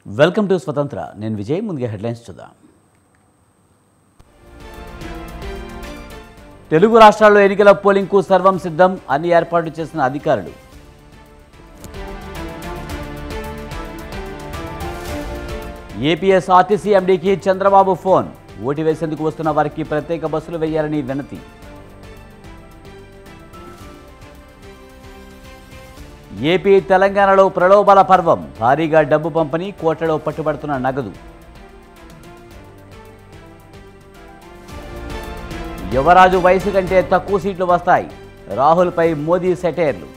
Welcome to స్వతంత్ర. నేను విజయ్. ముందుగా హెడ్లైన్స్ చూద్దాం. తెలుగు రాష్ట్రాల్లో ఎన్నికల పోలింగ్కు సర్వం సిద్ధం, అన్ని ఏర్పాట్లు చేసిన అధికారులు. ఏపీఎస్ఆర్టీసీ ఎండీకి చంద్రబాబు ఫోన్, ఓటు వేసేందుకు వస్తున్న వారికి ప్రత్యేక బస్సులు వేయాలని వినతి. ఏపీ తెలంగాణలో ప్రలోభాల పర్వం, భారీగా డబ్బు పంపిణీ, కోట్లలో పట్టుబడుతున్న నగదు. యువరాజు వయసు కంటే తక్కువ సీట్లు వస్తాయి, రాహుల్పై మోదీ సెటైర్లు.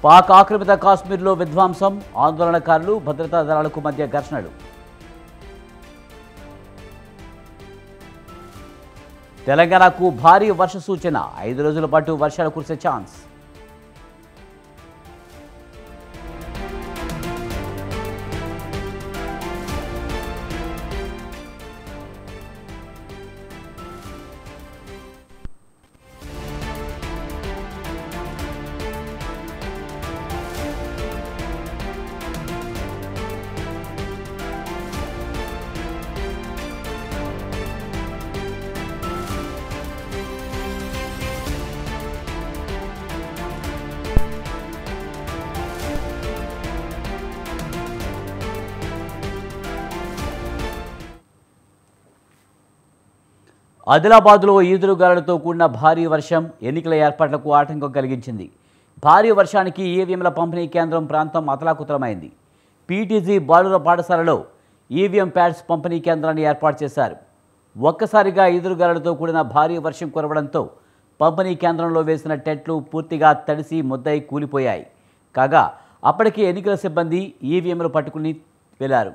పాక్ ఆక్రమిత కాశ్మీర్లో విధ్వంసం, ఆందోళనకారులు భద్రతా దళాలకు మధ్య ఘర్షణలు. తెలంగాణకు భారీ వర్ష సూచన, 5 రోజుల పాటు వర్షాలు కురిసే ఛాన్స్. ఆదిలాబాద్లో ఈదురుగాలులతో కూడిన భారీ వర్షం ఎన్నికల ఏర్పాట్లకు ఆటంకం కలిగించింది. భారీ వర్షానికి ఈవీఎంల పంపిణీ కేంద్రం ప్రాంతం అతలాకుతలమైంది. పీటీజీ బాలుర పాఠశాలలో ఈవీఎం ప్యాడ్స్ పంపిణీ కేంద్రాన్ని ఏర్పాటు చేశారు. ఒక్కసారిగా ఈదురుగాలులతో కూడిన భారీ వర్షం కురవడంతో పంపిణీ కేంద్రంలో వేసిన టెంట్లు పూర్తిగా తడిసి ముద్దై కూలిపోయాయి. కాగా అప్పటికే ఎన్నికల సిబ్బంది ఈవీఎంలు పట్టుకుని వెళ్లారు.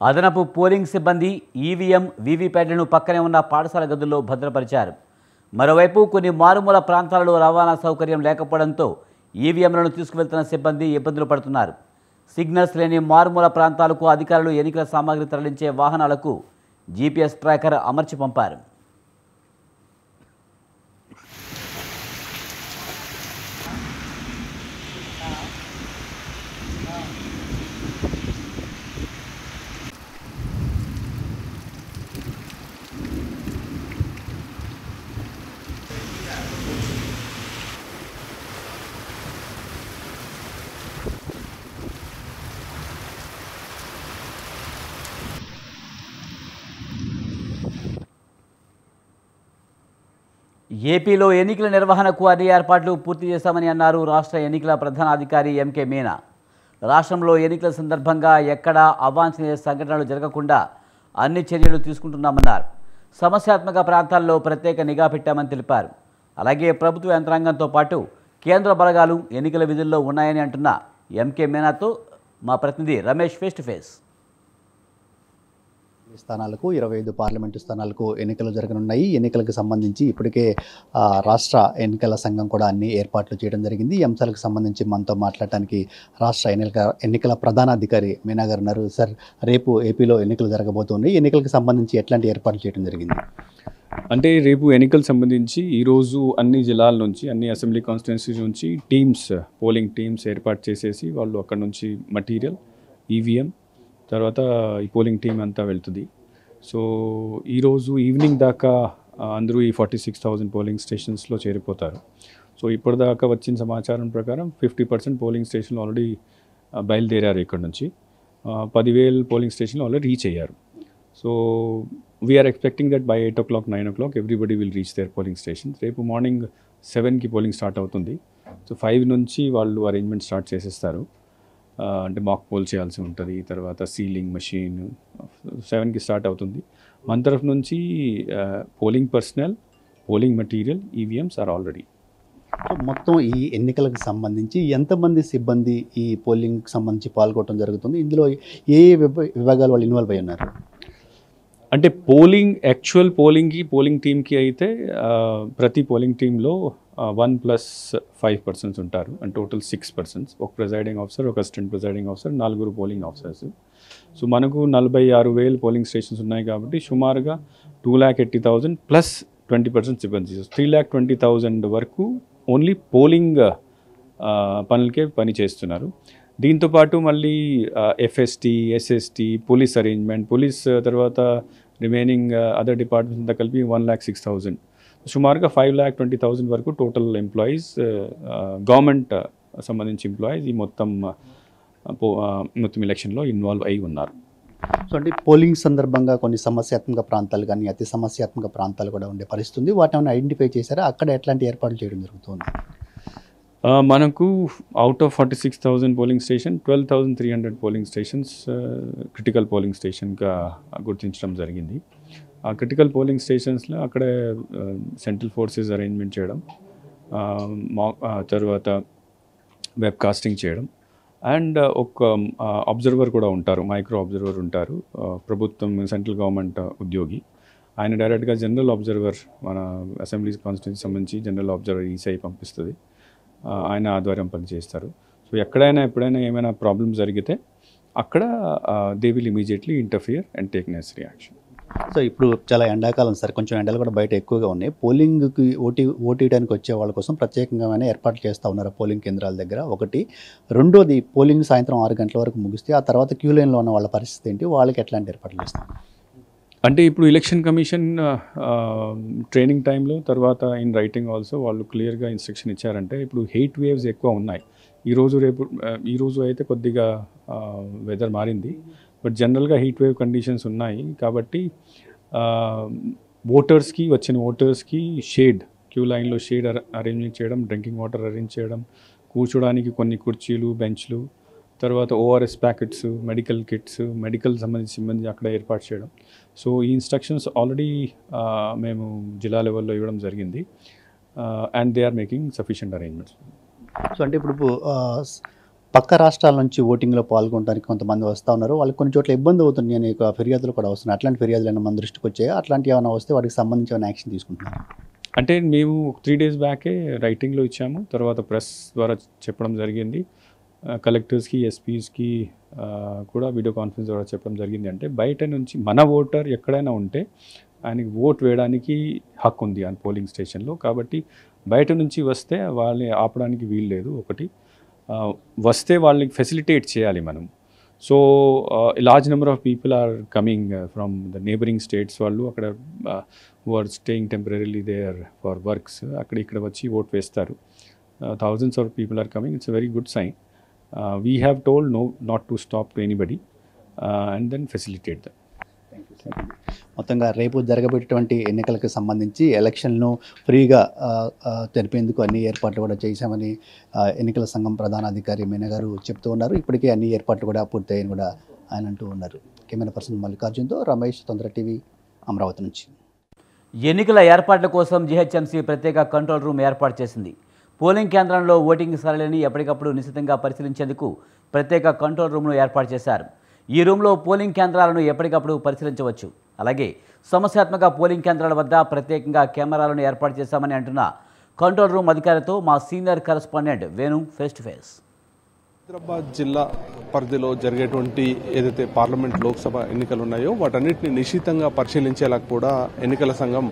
అదనపు పోలింగ్ సిబ్బంది ఈవీఎం, వీవీప్యాట్లను పక్కనే ఉన్న పాఠశాల గదుల్లో భద్రపరిచారు. మరోవైపు కొన్ని మారుమూల ప్రాంతాలలో రవాణా సౌకర్యం లేకపోవడంతో ఈవీఎంలను తీసుకువెళ్తున్న సిబ్బంది ఇబ్బందులు పడుతున్నారు. సిగ్నల్స్ లేని మారుమూల ప్రాంతాలకు అధికారులు ఎన్నికల సామాగ్రి తరలించే వాహనాలకు జీపీఎస్ ట్రాకర్ అమర్చి పంపారు. ఏపీలో ఎన్నికల నిర్వహణకు అన్ని ఏర్పాట్లు పూర్తి చేశామని అన్నారు రాష్ట్ర ఎన్నికల ప్రధానాధికారి ఎంకే మీనా. రాష్ట్రంలో ఎన్నికల సందర్భంగా ఎక్కడా అవాంఛనీయ సంఘటనలు జరగకుండా అన్ని చర్యలు తీసుకుంటున్నామన్నారు. సమస్యాత్మక ప్రాంతాల్లో ప్రత్యేక నిఘా పెట్టామని తెలిపారు. అలాగే ప్రభుత్వ యంత్రాంగంతో పాటు కేంద్ర బలగాలు ఎన్నికల విధుల్లో ఉన్నాయని అంటున్న ఎంకే మీనాతో మా ప్రతినిధి రమేష్ ఫేస్ టు ఫేస్. స్థానాలకు 25 పార్లమెంటు స్థానాలకు ఎన్నికలు జరగనున్నాయి. ఎన్నికలకు సంబంధించి ఇప్పటికే రాష్ట్ర ఎన్నికల సంఘం కూడా అన్ని ఏర్పాట్లు చేయడం జరిగింది. ఈ అంశాలకు సంబంధించి మనతో మాట్లాడటానికి రాష్ట్ర ఎన్నికల ప్రధానాధికారి మీనా గారు ఉన్నారు. సార్, రేపు ఏపీలో ఎన్నికలు జరగబోతున్నాయి. ఎన్నికలకు సంబంధించి ఎట్లాంటి ఏర్పాట్లు చేయడం జరిగింది? అంటే రేపు ఎన్నికలకు సంబంధించి ఈరోజు అన్ని జిల్లాల నుంచి, అన్ని అసెంబ్లీ కాన్స్టిట్యున్సీ నుంచి పోలింగ్ టీమ్స్ ఏర్పాటు చేసేసి వాళ్ళు అక్కడ నుంచి మటీరియల్, ఈవీఎం, తర్వాత ఈ పోలింగ్ టీం అంతా వెళ్తుంది. సో ఈరోజు ఈవినింగ్ దాకా అందరూ ఈ 46,000 పోలింగ్ స్టేషన్స్లో చేరిపోతారు. సో ఇప్పటిదాకా వచ్చిన సమాచారం ప్రకారం 50% పోలింగ్ స్టేషన్లు ఆల్రెడీ బయలుదేరారు. ఇక్కడ నుంచి 10,000 పోలింగ్ స్టేషన్లు ఆల్రెడీ రీచ్ అయ్యారు. So we're expecting that by 8 o'clock 9 o'clock everybody will reach there polling stations. రేపు మార్నింగ్ 7కి పోలింగ్ స్టార్ట్ అవుతుంది. సో 5 నుంచి వాళ్ళు అరేంజ్మెంట్ స్టార్ట్ చేసేస్తారు. అంటే మాక్ పోల్ చేయాల్సి ఉంటుంది, తర్వాత సీలింగ్ మెషిన్ 7కి స్టార్ట్ అవుతుంది. మన తరఫు నుంచి polling personnel, polling material, EVMs are already. So మొత్తం ఈ ఎన్నికలకు సంబంధించి ఎంతమంది సిబ్బంది ఈ పోలింగ్కి సంబంధించి పాల్గొనడం జరుగుతుంది? ఇందులో ఏ విభాగాలు వాళ్ళు ఇన్వాల్వ్ అయి ఉన్నారు? అంటే యాక్చువల్ పోలింగ్ టీమ్కి అయితే ప్రతి పోలింగ్ టీంలో 1+5 persons ఉంటారు. And total 6 persons. ఒక ప్రిజైడింగ్ ఆఫీసర్, ఒక assistant presiding officer, 4 polling officers. So మనకు 46,000 పోలింగ్ స్టేషన్స్ ఉన్నాయి కాబట్టి సుమారుగా 2,80,000 ప్లస్ 20% సిబ్బంది, 3,20,000 వరకు ఓన్లీ పోలింగ్ పనులకే పని చేస్తున్నారు. దీంతోపాటు మళ్ళీ FST, SST, police arrangement, police తర్వాత రిమైనింగ్ అదర్ డిపార్ట్మెంట్స్ అంతా కలిపి 1,06,000, సుమారుగా 5,20,000 వరకు టోటల్ ఎంప్లాయీస్, గవర్నమెంట్ సంబంధించి ఎంప్లాయీస్ ఈ మొత్తం ఎలక్షన్లో ఇన్వాల్వ్ అయి ఉన్నారు. సో అంటే పోలింగ్ సందర్భంగా కొన్ని సమస్యాత్మక ప్రాంతాలు కానీ అతి సమస్యాత్మక ప్రాంతాలు కూడా ఉండే పరిస్థితుంది. వాటిని ఐడెంటిఫై చేశారా? అక్కడ ఎట్లాంటి ఏర్పాట్లు చేయడం జరుగుతుంది? మనకు out of 46,000 polling station 12,300 polling stations critical polling స్టేషన్గా గుర్తించడం జరిగింది. ఆ క్రిటికల్ పోలింగ్ స్టేషన్స్లో అక్కడ సెంట్రల్ ఫోర్సెస్ అరేంజ్మెంట్ చేయడం, తర్వాత వెబ్ కాస్టింగ్ చేయడం, అండ్ ఒక అబ్జర్వర్ కూడా ఉంటారు, మైక్రో అబ్జర్వర్ ఉంటారు, ప్రభుత్వం సెంట్రల్ గవర్నమెంట్ ఉద్యోగి. ఆయన డైరెక్ట్గా జనరల్ అబ్జర్వర్, మన అసెంబ్లీ కాన్స్టిట్యూన్సీ సంబంధించి జనరల్ అబ్జర్వర్ ఈసఐ పంపిస్తుంది, ఆయన ఆధ్వర్యం పనిచేస్తారు. సో ఎప్పుడైనా ఏమైనా ప్రాబ్లమ్ జరిగితే అక్కడ they will immediately interfere and take necessary action. So ఇప్పుడు చాలా ఎండాకాలం సార్, కొంచెం ఎండలు కూడా బయట ఎక్కువగా ఉన్నాయి. పోలింగ్కి ఓటీయడానికి వచ్చే వాళ్ళ కోసం ప్రత్యేకంగా ఏర్పాట్లు చేస్తూ ఉన్నారు పోలింగ్ కేంద్రాల దగ్గర. ఒకటి. రెండోది, పోలింగ్ సాయంత్రం 6 గంటల వరకు ముగిస్తే ఆ తర్వాత క్యూ లైన్లో ఉన్న వాళ్ళ పరిస్థితి ఏంటి? వాళ్ళకి ఎట్లాంటి ఏర్పాట్లు చేస్తాం? అంటే ఇప్పుడు ఎలక్షన్ కమిషన్ ట్రైనింగ్ టైంలో, తర్వాత ఇన్ రైటింగ్ ఆల్సో వాళ్ళు క్లియర్గా ఇన్స్ట్రక్షన్ ఇచ్చారంటే ఇప్పుడు హీట్ వేవ్స్ ఎక్కువ ఉన్నాయి. ఈరోజు అయితే కొద్దిగా వెదర్ మారింది, బట్ జనరల్గా హీట్ వేవ్ కండిషన్స్ ఉన్నాయి కాబట్టి వచ్చిన ఓటర్స్కి షేడ్, క్యూ లైన్లో షేడ్ అరేంజ్ చేయడం, డ్రింకింగ్ వాటర్ అరేంజ్ చేయడం, కూర్చోడానికి కొన్ని కుర్చీలు, బెంచ్లు, తర్వాత ORS packets, medical kits, medical సంబంధించిన సిబ్బంది అక్కడ ఏర్పాటు చేయడం. సో ఈ ఇన్స్ట్రక్షన్స్ ఆల్రెడీ మేము జిల్లా లెవెల్లో ఇవ్వడం జరిగింది, and they are making sufficient arrangements. So అంటే ఇప్పుడు పక్క రాష్ట్రాల నుంచి ఓటింగ్లో పాల్గొనడానికి కొంతమంది వస్తూ ఉన్నారు, వాళ్ళకి కొన్ని చోట్ల ఇబ్బంది అవుతుంది అనే ఫిర్యాదులు కూడా వస్తున్నాయి. అట్లాంటి ఫిర్యాదులు ఏమైనా మన దృష్టికి వచ్చాయో? అట్లాంటి ఏమైనా వస్తే వాటికి సంబంధించి ఏమైనా యాక్షన్ తీసుకుంటున్నారు? అంటే మేము 3 days బ్యాకే రైటింగ్లో ఇచ్చాము, తర్వాత ప్రెస్ ద్వారా చెప్పడం జరిగింది, కలెక్టర్స్కి, ఎస్పీస్కి కూడా వీడియో కాన్ఫరెన్స్ ద్వారా చెప్పడం జరిగింది. అంటే బయట నుంచి మన ఓటర్ ఎక్కడైనా ఉంటే ఆయనకి ఓట్ వేయడానికి హక్కు ఉంది ఆ పోలింగ్ స్టేషన్లో. కాబట్టి బయట నుంచి వస్తే వాళ్ళని ఆపడానికి వీలు లేదు. ఒకటి, వస్తే వాళ్ళకి ఫెసిలిటేట్ చేయాలి మనం. So large number of people are coming from the neighbouring states, వాళ్ళు అక్కడ who are staying temporarily there for works, ఇక్కడ వచ్చి ఓట్ వేస్తారు. Thousands of people are coming. It's a very good sign. We have told not to stop to anybody and then facilitate them. మొత్తంగా రేపు జరగబెట్టేటువంటి ఎన్నికలకు సంబంధించి ఎలక్షన్ను ఫ్రీగా జరిపేందుకు అన్ని ఏర్పాట్లు కూడా చేశామని ఎన్నికల సంఘం ప్రధాన అధికారి మీనా గారు చెప్తూ ఉన్నారు. ఇప్పటికే అన్ని ఏర్పాట్లు కూడా పూర్తయ్యని కూడా ఆయన అంటూ ఉన్నారు. కెమెరా పర్సన్ మల్లికార్జున్తో రమేష్, తొందర టీవీ, అమరావతి నుంచి. ఎన్నికల ఏర్పాట్ల కోసం జీహెచ్ఎంసీ ప్రత్యేక కంట్రోల్ రూమ్ ఏర్పాటు చేసింది. పోలింగ్ కేంద్రంలో ఓటింగ్ సరళిని ఎప్పటికప్పుడు నిశితంగా పరిశీలించేందుకు ప్రత్యేక కంట్రోల్ రూమ్ను ఏర్పాటు చేశారు. ఈ రూమ్లో పోలింగ్ కేంద్రాలను ఎప్పటికప్పుడు పరిశీలించవచ్చు. అలాగే సమస్యాత్మక పోలింగ్ కేంద్రాల వద్ద ప్రత్యేకంగా కెమెరాలను ఏర్పాటు చేశామని అంటున్న కంట్రోల్ రూమ్ అధికారితో మా senior correspondent Venu face to face. Hyderabad జిల్లా పరిధిలో జరిగేటువంటి ఏదైతే పార్లమెంట్, లోక్సభ ఎన్నికలు ఉన్నాయో వాటన్నిటిని నిశితంగా పరిశీలించేలా కూడా ఎన్నికల సంఘం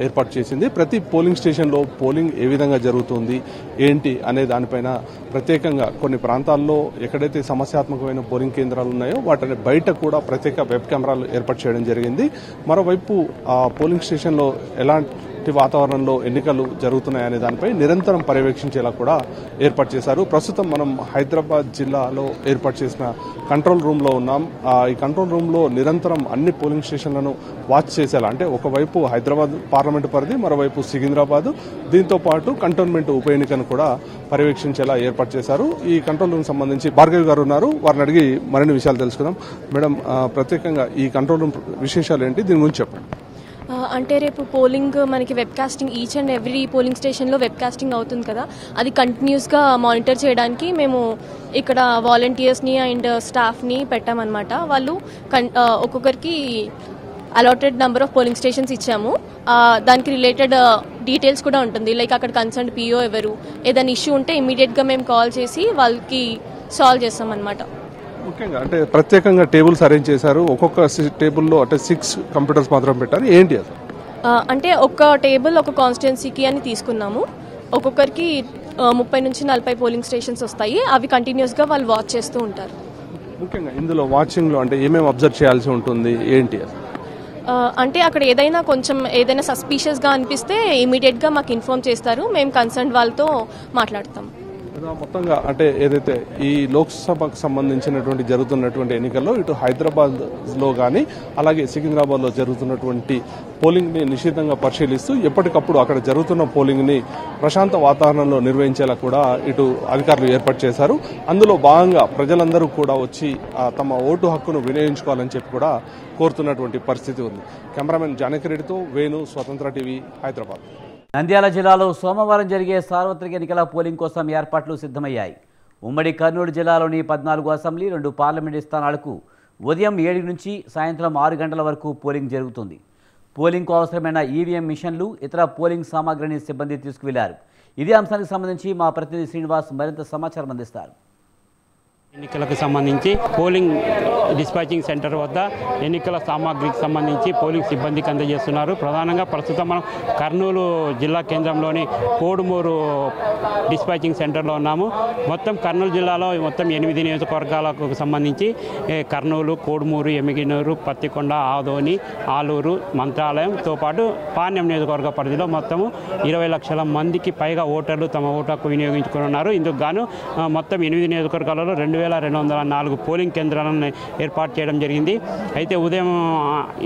ఏర్పాటు చేసింది. ప్రతి పోలింగ్ స్టేషన్లో పోలింగ్ ఏ విధంగా జరుగుతుంది ఏంటి అనే దానిపైన ప్రత్యేకంగా కొన్ని ప్రాంతాల్లో ఎక్కడైతే సమస్యాత్మకమైన పోలింగ్ కేంద్రాలు ఉన్నాయో వాటిని బయట కూడా ప్రత్యేక వెబ్ కెమెరాలు ఏర్పాటు చేయడం జరిగింది. మరోవైపు ఆ పోలింగ్ స్టేషన్లో వాతావరణంలో ఎన్నికలు జరుగుతున్నాయనే దానిపై నిరంతరం పర్యవేక్షించేలా కూడా ఏర్పాటు చేశారు. ప్రస్తుతం మనం హైదరాబాద్ జిల్లాలో ఏర్పాటు చేసిన కంట్రోల్ రూమ్ లో ఉన్నాం. ఈ కంట్రోల్ రూమ్ లో నిరంతరం అన్ని పోలింగ్ స్టేషన్లను వాచ్ చేసేలా, అంటే ఒకవైపు హైదరాబాద్ పార్లమెంటు పరిధి, మరోవైపు సికింద్రాబాద్, దీంతో పాటు కంటోన్మెంట్ ఉప ఎన్నికను కూడా పర్యవేక్షించేలా ఏర్పాటు చేశారు. ఈ కంట్రోల్ రూమ్ సంబంధించి భార్గవి గారు ఉన్నారు, వారిని అడిగి మరిన్ని విషయాలు తెలుసుకుందాం. మేడం, ప్రత్యేకంగా ఈ కంట్రోల్ రూమ్ విశేషాలు ఏంటి, దీని గురించి చెప్పండి. అంటే రేపు పోలింగ్ మనకి webcasting each and every polling స్టేషన్లో వెబ్కాస్టింగ్ అవుతుంది కదా, అది కంటిన్యూస్గా మానిటర్ చేయడానికి మేము ఇక్కడ వాలంటీర్స్ని అండ్ స్టాఫ్ని పెట్టామన్నమాట. వాళ్ళు ఒక్కొక్కరికి allotted number of polling stations ఇచ్చాము. దానికి రిలేటెడ్ డీటెయిల్స్ కూడా ఉంటుంది. లైక్ అక్కడ కన్సర్న్ పిఓ ఎవరు, ఏదైనా ఇష్యూ ఉంటే ఇమీడియట్గా మేము కాల్ చేసి వాళ్ళకి సాల్వ్ చేస్తామన్నమాట. ముఖ్యంగా అంటే ప్రత్యేకంగా టేబుల్స్ అరేంజ్ చేశారు. ఒక్కొక్క టేబుల్లో అంటే 6 కంప్యూటర్స్ మాత్రం పెట్టారు. ఏంటి అది? అంటే ఒక టేబుల్ ఒక కాన్స్టిట్యున్సీకి అని తీసుకున్నాము. ఒక్కొక్కరికి 30 నుంచి 40 పోలింగ్ స్టేషన్స్ వస్తాయి. అవి కంటిన్యూస్గా వాళ్ళు వాచ్ చేస్తూ ఉంటారు. ముఖ్యంగా ఇందులో వాచింగ్లో అంటే ఏమేమి అబ్జర్వ్ చేయాల్సి ఉంటుంది, ఏంటి అది? అంటే అక్కడ ఏదైనా సస్పీషియస్గా అనిపిస్తే ఇమీడియట్గా మాకు ఇన్ఫార్మ్ చేస్తారు. మేము కన్సర్న్ వాళ్ళతో మాట్లాడతాం. మొత్తంగా అంటే ఏదైతే ఈ లోక్సభకు సంబంధించినటువంటి జరుగుతున్నటువంటి ఎన్నికల్లో ఇటు హైదరాబాద్ లో కానీ అలాగే సికింద్రాబాద్ లో జరుగుతున్నటువంటి పోలింగ్ ని నిశితంగా పరిశీలిస్తూ ఎప్పటికప్పుడు అక్కడ జరుగుతున్న పోలింగ్ ని ప్రశాంత వాతావరణంలో నిర్వహించేలా కూడా ఇటు అధికారులు ఏర్పాటు చేశారు. అందులో భాగంగా ప్రజలందరూ కూడా వచ్చి తమ ఓటు హక్కును వినియోగించుకోవాలని చెప్పి కూడా కోరుతున్నటువంటి పరిస్థితి ఉంది. కెమెరామెన్ జానకిరెడ్డితో వేణు, స్వతంత్ర టీవీ, హైదరాబాద్. నంద్యాల జిల్లాలో సోమవారం జరిగే సార్వత్రిక ఎన్నికల పోలింగ్ కోసం ఏర్పాట్లు సిద్ధమయ్యాయి. ఉమ్మడి కర్నూలు జిల్లాలోని 14 అసెంబ్లీ, 2 పార్లమెంటు స్థానాలకు ఉదయం 7 నుంచి సాయంత్రం 6 గంటల వరకు పోలింగ్ జరుగుతుంది. పోలింగ్కు అవసరమైన ఈవీఎం మిషన్లు, ఇతర పోలింగ్ సామాగ్రిని సిబ్బంది తీసుకువెళ్లారు. ఇదే అంశానికి సంబంధించి మా ప్రతినిధి శ్రీనివాస్ మరింత సమాచారం అందిస్తారు. ఎన్నికలకు సంబంధించి పోలింగ్ డిస్పాచింగ్ సెంటర్ వద్ద ఎన్నికల సామాగ్రికి సంబంధించి పోలింగ్ సిబ్బందికి అందజేస్తున్నారు. ప్రధానంగా ప్రస్తుతం మనం కర్నూలు జిల్లా కేంద్రంలోని కోడుమూరు డిస్పాచింగ్ సెంటర్లో ఉన్నాము. మొత్తం కర్నూలు జిల్లాలో మొత్తం 8 నియోజకవర్గాలకు సంబంధించి కర్నూలు, కోడుమూరు, ఎమ్మిగినూరు, పత్తికొండ, ఆదోని, ఆలూరు, మంత్రాలయంతో పాటు పాణ్యం నియోజకవర్గ పరిధిలో మొత్తము 20 లక్షల మందికి పైగా ఓటర్లు తమ ఓటు హక్కు వినియోగించుకుని ఉన్నారు. ఇందుకు గాను మొత్తం 8 నియోజకవర్గాలలో 2204 పోలింగ్ కేంద్రాలను ఏర్పాటు చేయడం జరిగింది. అయితే ఉదయం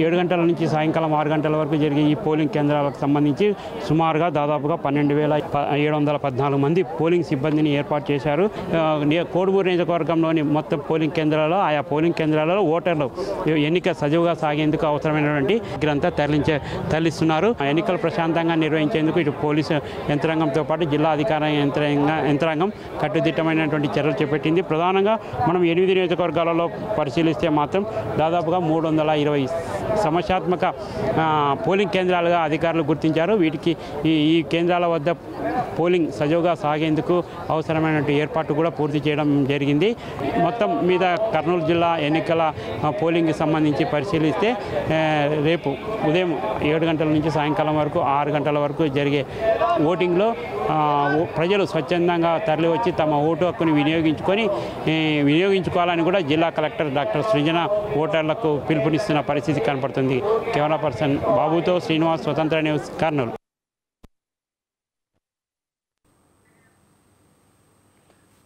7 గంటల నుంచి సాయంకాలం 6 గంటల వరకు జరిగే ఈ పోలింగ్ కేంద్రాలకు సంబంధించి సుమారుగా దాదాపుగా 12,714 మంది పోలింగ్ సిబ్బందిని ఏర్పాటు చేశారు. కోడుమూరు నియోజకవర్గంలోని మొత్తం పోలింగ్ కేంద్రాల్లో ఆయా పోలింగ్ కేంద్రాలలో ఓటర్లు ఎన్నిక సజావుగా సాగేందుకు అవసరమైనటువంటి ఇక్కడంతా తరలిస్తున్నారు. ఎన్నికలు ప్రశాంతంగా నిర్వహించేందుకు ఇటు పోలీసు యంత్రాంగంతో పాటు జిల్లా అధికార యంత్రాంగం కట్టుదిట్టమైనటువంటి చర్యలు చేపట్టింది. ప్రధానంగా మనం 8 నియోజకవర్గాలలో పరిశీలిస్తే మాత్రం దాదాపుగా 320 సమస్యాత్మక పోలింగ్ కేంద్రాలుగా అధికారులు గుర్తించారు. వీటికి ఈ కేంద్రాల వద్ద పోలింగ్ సజావుగా సాగేందుకు అవసరమైనటువంటి ఏర్పాటు కూడా పూర్తి చేయడం జరిగింది. మొత్తం మీద కర్నూలు జిల్లా ఎన్నికల పోలింగ్కి సంబంధించి పరిశీలిస్తే రేపు ఉదయం 7 గంటల నుంచి సాయంకాలం వరకు 6 గంటల వరకు జరిగే ఓటింగ్లో ప్రజలు స్వచ్ఛందంగా తరలివచ్చి తమ ఓటు హక్కుని వినియోగించుకోవాలని కూడా జిల్లా కలెక్టర్ డాక్టర్ సృజన ఓటర్లకు పిలుపునిస్తున్న పరిస్థితి కనపడుతుంది. కెమెరా పర్సన్ బాబుతో శ్రీనివాస్, స్వతంత్ర న్యూస్, కర్నూలు.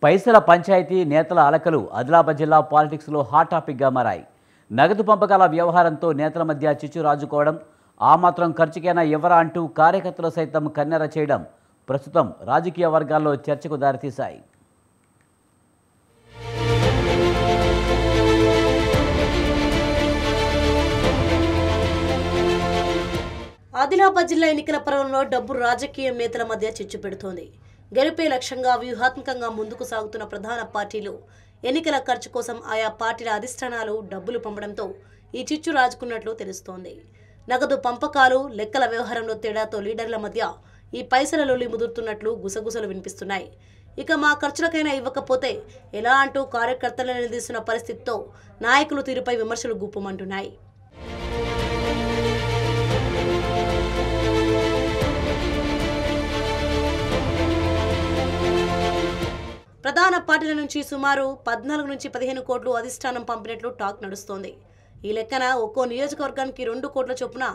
పైసల పంచాయతీ నేతల అలకలు ఆదిలాబాద్ జిల్లా పాలిటిక్స్లో హాట్ టాపిక్గా మారాయి. నగదు పంపకాల వ్యవహారంతో నేతల మధ్య చిచ్చు రాజుకోవడం, ఆ మాత్రం ఖర్చుకైనా ఎవరా అంటూ కార్యకర్తలు సైతం కన్నెర చేయడం ప్రస్తుతం రాజకీయ వర్గాల్లో చర్చకు దారితీశాయి. ఆదిలాబాద్ జిల్లా ఎన్నికల పర్వంలో డబ్బు రాజకీయ నేతల మధ్య చిచ్చు పెడుతోంది. గెలుపే లక్ష్యంగా వ్యూహాత్మకంగా ముందుకు సాగుతున్న ప్రధాన పార్టీలు ఎన్నికల ఖర్చు కోసం ఆయా పార్టీల అధిష్టానాలు డబ్బులు పంపడంతో ఈ చిచ్చు రాజుకున్నట్లు తెలుస్తోంది. నగదు పంపకాలు, లెక్కల వ్యవహారంలో తేడాతో లీడర్ల మధ్య ఈ పైసల లొల్లి ముదురుతున్నట్లు గుసగుసలు వినిపిస్తున్నాయి. ఇక మా ఖర్చులకైనా ఇవ్వకపోతే ఎలా అంటూ కార్యకర్తలను నిలదీస్తున్న పరిస్థితితో నాయకులు తీరుపై విమర్శలు గుప్పుమంటున్నాయి. ప్రధాన పార్టీల నుంచి సుమారు 14 నుంచి 15 కోట్లు అధిష్టానం పంపినట్లు టాక్ నడుస్తోంది. ఈ లెక్కన ఒక్కో నియోజకవర్గానికి 2 కోట్ల చొప్పున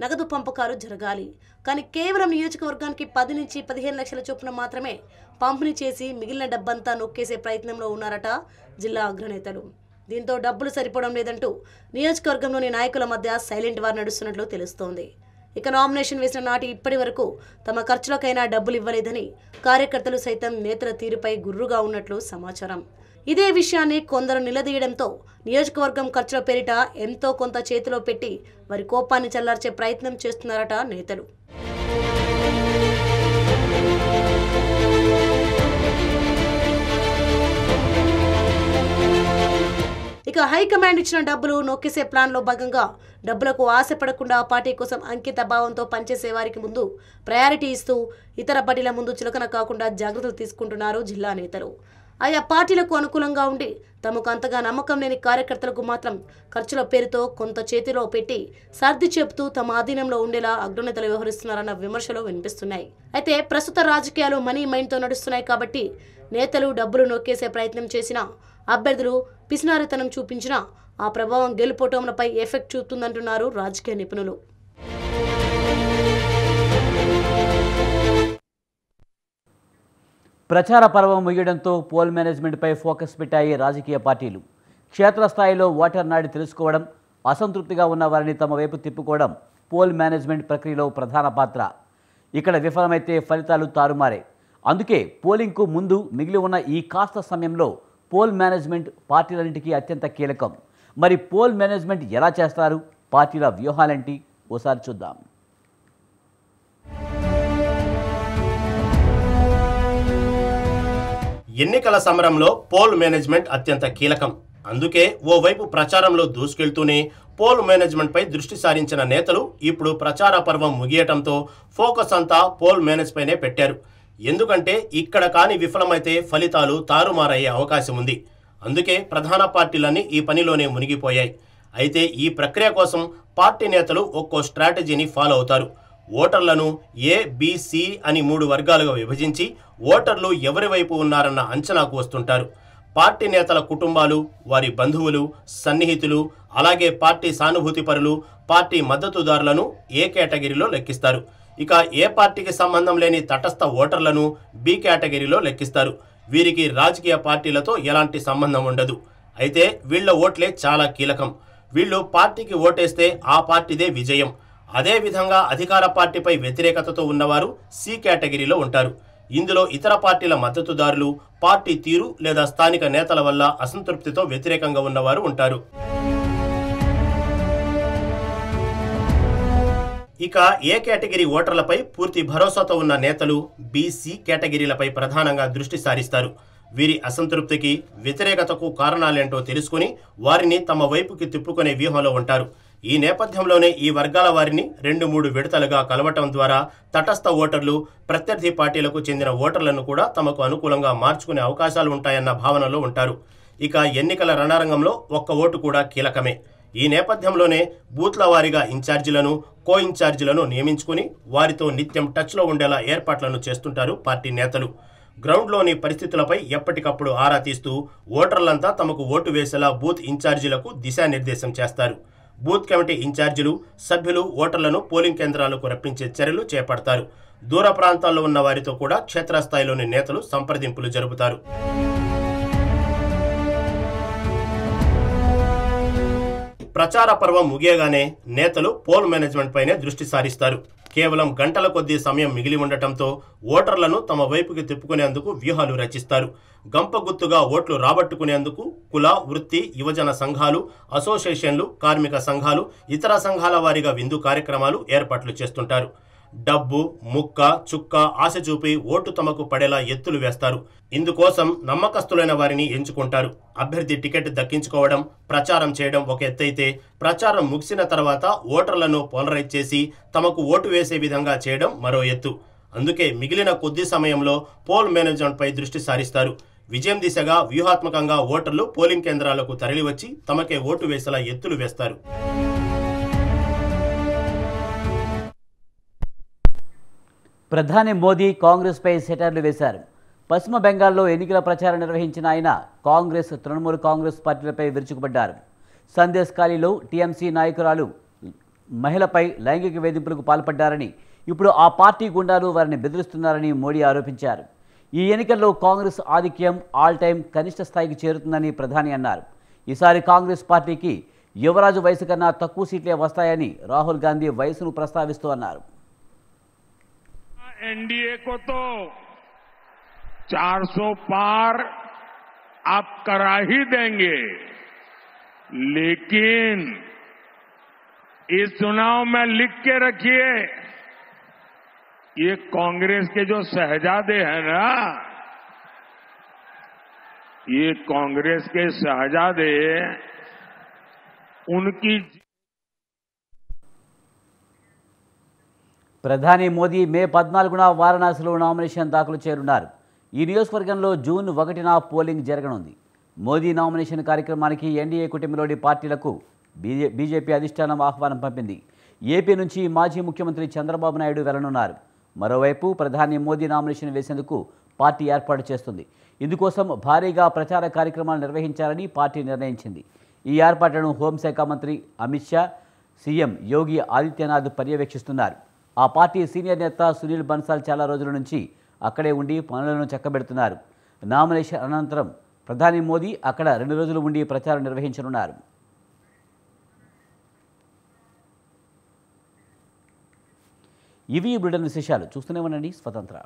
నగదు పంపకాలు జరగాలి. కానీ కేవలం నియోజకవర్గానికి 10 నుంచి 15 లక్షల చొప్పున మాత్రమే పంపిణీ చేసి మిగిలిన డబ్బంతా నొక్కేసే ప్రయత్నంలో ఉన్నారట జిల్లా అగ్రనేతలు. దీంతో డబ్బులు సరిపోవడం లేదంటూ నియోజకవర్గంలోని నాయకుల మధ్య సైలెంట్ వార్ నడుస్తున్నట్లు తెలుస్తోంది. ఇక నామినేషన్ వేసిన నాటి ఇప్పటి వరకు తమ ఖర్చులకైనా డబ్బులు ఇవ్వలేదని కార్యకర్తలు సైతం నేతల తీరుపై గుర్రుగా ఉన్నట్లు సమాచారం. ఇదే విషయాన్ని కొందరు నిలదీయడంతో నియోజకవర్గం ఖర్చుల పేరిట ఎంతో కొంత చేతిలో పెట్టి వారి కోపాన్ని చల్లార్చే ప్రయత్నం చేస్తున్నారట నేతలు. ఇక హైకమాండ్ ఇచ్చిన డబ్బులు నొక్కేసే ప్లాన్లో భాగంగా డబ్బులకు ఆశపడకుండా పార్టీ కోసం అంకిత భావంతో పనిచేసే వారికి ముందు ప్రయారిటీ ఇస్తూ ఇతర పార్టీల ముందు చులకన కాకుండా జాగ్రత్తలు తీసుకుంటున్నారు జిల్లా నేతలు. ఆయా పార్టీలకు అనుకూలంగా ఉండి తమకు అంతగా నమ్మకం లేని కార్యకర్తలకు మాత్రం ఖర్చుల పేరుతో కొంత చేతిలో పెట్టి సర్ది చెబుతూ తమ అధీనంలో ఉండేలా అగ్రనేతలు వ్యవహరిస్తున్నారన్న విమర్శలు వినిపిస్తున్నాయి. అయితే ప్రస్తుత రాజకీయాలు మనీ మైండ్తో నడుస్తున్నాయి కాబట్టి నేతలు డబ్బులు నొక్కేసే ప్రయత్నం చేసినా అభ్యర్థులు పిసినారితనం చూపించినా ఆ ప్రభావం గెలుపోటములపై ఎఫెక్ట్ చూపుతుందంటున్నారు రాజకీయ నిపుణులు. ప్రచార పర్వం ముగియడంతో పోల్ మేనేజ్మెంట్పై ఫోకస్ పెట్టాయి రాజకీయ పార్టీలు. క్షేత్రస్థాయిలో ఓటర్ నాడి తెలుసుకోవడం, అసంతృప్తిగా ఉన్న వారిని తమ వైపు తిప్పుకోవడం పోల్ మేనేజ్మెంట్ ప్రక్రియలో ప్రధాన పాత్ర. ఇక్కడ విఫలమైతే ఫలితాలు తారుమారే. అందుకే పోలింగ్కు ముందు మిగిలి ఉన్న ఈ కాస్త సమయంలో పోల్ మేనేజ్మెంట్ పార్టీలన్నింటికీ అత్యంత కీలకం. మరి పోల్ మేనేజ్మెంట్ ఎలా చేస్తారు, పార్టీల వ్యూహాలేంటి ఓసారి చూద్దాం. ఎన్నికల సమరంలో పోల్ మేనేజ్మెంట్ అత్యంత కీలకం. అందుకే ఓవైపు ప్రచారంలో దూసుకెళ్తూనే పోల్ మేనేజ్మెంట్పై దృష్టి సారించిన నేతలు ఇప్పుడు ప్రచార పర్వం ముగియటంతో ఫోకస్ అంతా పోల్ మేనేజ్ పైనే పెట్టారు. ఎందుకంటే ఇక్కడ కాని విఫలమైతే ఫలితాలు తారుమారయ్యే అవకాశం ఉంది. అందుకే ప్రధాన పార్టీలన్నీ ఈ పనిలోనే మునిగిపోయాయి. అయితే ఈ ప్రక్రియ కోసం పార్టీ నేతలు ఒక్కో స్ట్రాటజీని ఫాలో అవుతారు. ఓటర్లను ఏ, బి, సి అని 3 వర్గాలుగా విభజించి ఓటర్లు ఎవరి వైపు ఉన్నారన్న అంచనాకు వస్తుంటారు. పార్టీ నేతల కుటుంబాలు, వారి బంధువులు, సన్నిహితులు, అలాగే పార్టీ సానుభూతిపరులు, పార్టీ మద్దతుదారులను ఏ కేటగిరీలో లెక్కిస్తారు. ఇక ఏ పార్టీకి సంబంధం లేని తటస్థ ఓటర్లను బి కేటగిరీలో లెక్కిస్తారు. వీరికి రాజకీయ పార్టీలతో ఎలాంటి సంబంధం ఉండదు. అయితే వీళ్ళ ఓట్లే చాలా కీలకం. వీళ్ళు పార్టీకి ఓటేస్తే ఆ పార్టీదే విజయం. అదేవిధంగా అధికార పార్టీపై వ్యతిరేకతతో ఉన్నవారు సి కేటగిరీలో ఉంటారు. ఇందులో ఇతర పార్టీల మద్దతుదారులు, పార్టీ తీరు లేదా స్థానిక నేతల వల్ల అసంతృప్తితో వ్యతిరేకంగా ఉన్నవారు ఉంటారు. ఇక ఏ కేటగిరీ ఓటర్లపై పూర్తి భరోసాతో ఉన్న నేతలు బి-సి కేటగిరీలపై ప్రధానంగా దృష్టి సారిస్తారు. వీరి అసంతృప్తికి, వ్యతిరేకతకు కారణాలేంటో తెలుసుకుని వారిని తమ వైపుకి తిప్పుకునే వ్యూహంలో ఉంటారు. ఈ నేపథ్యంలోనే ఈ వర్గాల వారిని 2-3 విడతలుగా కలవటం ద్వారా తటస్థ ఓటర్లు, ప్రత్యర్థి పార్టీలకు చెందిన ఓటర్లను కూడా తమకు అనుకూలంగా మార్చుకునే అవకాశాలు ఉంటాయన్న భావనలో ఉంటారు. ఇక ఎన్నికల రణరంగంలో ఒక్క ఓటు కూడా కీలకమే. ఈ నేపథ్యంలోనే బూత్ల వారీగా ఇన్ఛార్జీలను, కో ఇన్ఛార్జీలను నియమించుకుని వారితో నిత్యం టచ్లో ఉండేలా ఏర్పాట్లను చేస్తుంటారు పార్టీ నేతలు. గ్రౌండ్లోని పరిస్థితులపై ఎప్పటికప్పుడు ఆరా తీస్తూ ఓటర్లంతా తమకు ఓటు వేసేలా బూత్ ఇన్ఛార్జీలకు దిశానిర్దేశం చేస్తారు. బూత్ కమిటీ ఇన్ఛార్జీలు, సభ్యులు ఓటర్లను పోలింగ్ కేంద్రాలకు రప్పించే చర్యలు చేపడతారు. దూర ప్రాంతాల్లో ఉన్న వారితో కూడా క్షేత్రస్థాయిలోని నేతలు సంప్రదింపులు జరుపుతారు. ప్రచార పర్వం ముగియగానే నేతలు పోల్ మేనేజ్మెంట్ పైనే దృష్టి సారిస్తారు. కేవలం గంటల కొద్దీ సమయం మిగిలి ఉండటంతో ఓటర్లను తమ వైపుకి తిప్పుకునేందుకు వ్యూహాలు రచిస్తారు. గంపగుత్తుగా ఓట్లు రాబట్టుకునేందుకు కుల, వృత్తి, యువజన సంఘాలు, అసోసియేషన్లు, కార్మిక సంఘాలు, ఇతర సంఘాల వారీగా విందు కార్యక్రమాలు ఏర్పాట్లు చేస్తుంటారు. డబ్బు, ముక్క, చుక్క ఆశ చూపి ఓటు తమకు పడేలా ఎత్తులు వేస్తారు. ఇందుకోసం నమ్మకస్తులైన వారిని ఎంచుకుంటారు. అభ్యర్థి టికెట్ దక్కించుకోవడం, ప్రచారం చేయడం ఒక ఎత్తైతే, ప్రచారం ముగిసిన తర్వాత ఓటర్లను పోలరైజ్ చేసి తమకు ఓటు వేసే విధంగా చేయడం మరో ఎత్తు. అందుకే మిగిలిన కొద్ది సమయంలో పోల్ మేనేజ్మెంట్ పై దృష్టి సారిస్తారు. విజయం దిశగా వ్యూహాత్మకంగా ఓటర్లు పోలింగ్ కేంద్రాలకు తరలివచ్చి తమకే ఓటు వేసేలా ఎత్తులు వేస్తారు. ప్రధాని మోదీ కాంగ్రెస్పై సెటర్లు వేశారు. పశ్చిమ బెంగాల్లో ఎన్నికల ప్రచారం నిర్వహించిన ఆయన కాంగ్రెస్, తృణమూల్ కాంగ్రెస్ పార్టీలపై విరుచుకుపడ్డారు. సందేశ్ ఖాళీలో టీఎంసీ నాయకురాలు మహిళపై లైంగిక వేధింపులకు పాల్పడ్డారని, ఇప్పుడు ఆ పార్టీ గుండాలు వారిని బెదిరిస్తున్నారని మోడీ ఆరోపించారు. ఈ ఎన్నికల్లో కాంగ్రెస్ ఆధిక్యం ఆల్ టైం కనిష్ట స్థాయికి చేరుతుందని ప్రధాని అన్నారు. ఈసారి కాంగ్రెస్ పార్టీకి యువరాజు వయసు కన్నా తక్కువ సీట్లే వస్తాయని రాహుల్ గాంధీ వయసును ప్రస్తావిస్తూ అన్నారు. एनडीए को तो 400 पार आप करा ही देंगे, लेकिन इस चुनाव में लिख के रखिए, ये कांग्रेस के जो शहजादे हैं ना, ये कांग्रेस के शहजादे उनकी ప్రధాని మోదీ మే 14న వారణాసిలో నామినేషన్ దాఖలు చేయనున్నారు. ఈ నియోజకవర్గంలో జూన్ 1న పోలింగ్ జరగనుంది. మోదీ నామినేషన్ కార్యక్రమానికి ఎన్డీఏ కూటమిలోని పార్టీలకు బీజేపీ అధిష్టానం ఆహ్వానం పంపింది. ఏపీ నుంచి మాజీ ముఖ్యమంత్రి చంద్రబాబు నాయుడు వెళ్లనున్నారు. మరోవైపు ప్రధాని మోదీ నామినేషన్ వేసేందుకు పార్టీ ఏర్పాటు చేస్తుంది. ఇందుకోసం భారీగా ప్రచార కార్యక్రమాలు నిర్వహించాలని పార్టీ నిర్ణయించింది. ఈ ఏర్పాట్లను హోంశాఖ మంత్రి అమిత్ షా, సీఎం యోగి ఆదిత్యనాథ్ పర్యవేక్షిస్తున్నారు. ఆ పార్టీ సీనియర్ నేత సునీల్ బన్సాల్ చాలా రోజుల నుంచి అక్కడే ఉండి పనులను చక్కబెడుతున్నారు. నామినేషన్ అనంతరం ప్రధాని మోదీ అక్కడ 2 రోజులు ఉండి ప్రచారం నిర్వహించనున్నారు. ఇవి బులెటిన్ విశేషాలు. చూస్తూనే ఉండండి స్వతంత్ర.